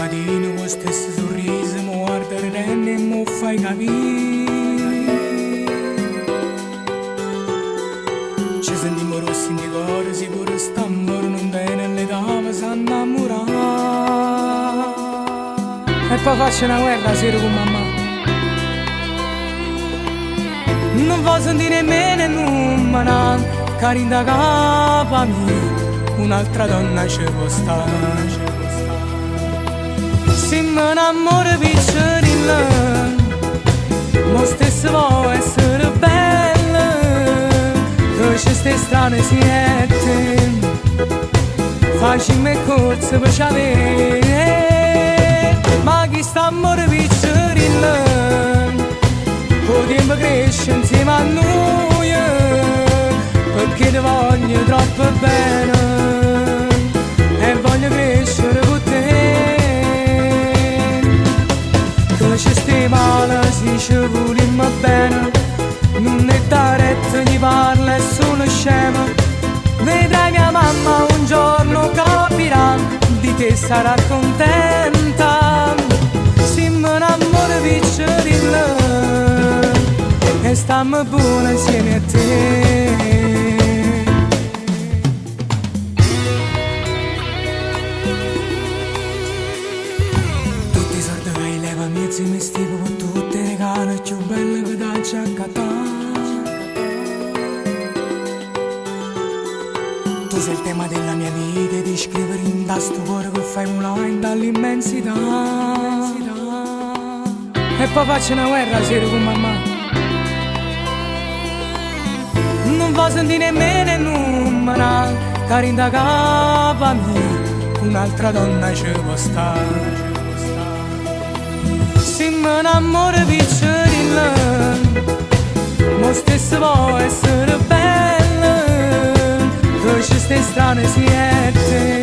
mattina con lo stesso sorriso mi guarda ridendo e mi fai capire. Ci sentiamo rossi in cuore, sicuro stiamo non bene le dame si innamorare. E poi faccio una guerra sera con mamma. Non voglio sentire nemmeno nulla, carinda capa mia, un'altra donna ci può stare. Se mi innamoro piccerilla, mo stesso può essere bella, che c'è ste strane siete, facciamo corse per sapere. Ma chi sta a morire piccerilla, il tempo cresce insieme a noi, perché ti voglio troppo bene e voglio crescere con te. Che ci stai male se ci volimmo bene, non è da retta di parla e sono scema. Vedrai mia mamma un giorno capirà, di te sarà contenta. Se mi innamoro piccerilla e stiamo buone insieme a te. Tutti i soldi che hai leva mezzi mi stivo con tutte le cane più belle che dacci a catare. Tu sei il tema della mia vita, di scrivere in da sto cuore che fai volare dall'immensità. E poi faccio una guerra sera con mamma. Non voglio sentire nemmeno nulla, carinda capa mia, un'altra donna ci può stare. Se mi innamoro piccerilla, mo stesso può essere bella, che c'è ste strane siete,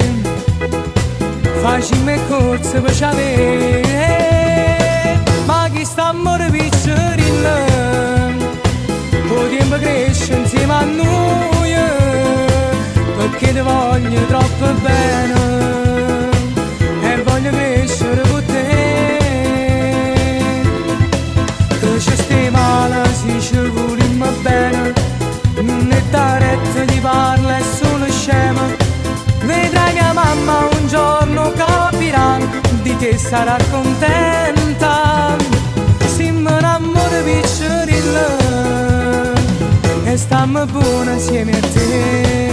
facciamo corse per sapere. Ma chi sta a morire piccerilla, il tempo cresce insieme a noi, perché ti voglio troppo bene e voglio crescere con te. Che ci stai male se ci volimmo bene, non è da retta di parla e sono scema. Vedrai mia mamma un giorno capirà, di te sarà contenta. Se mi innamoro piccerilla e stiamo buone insieme a te.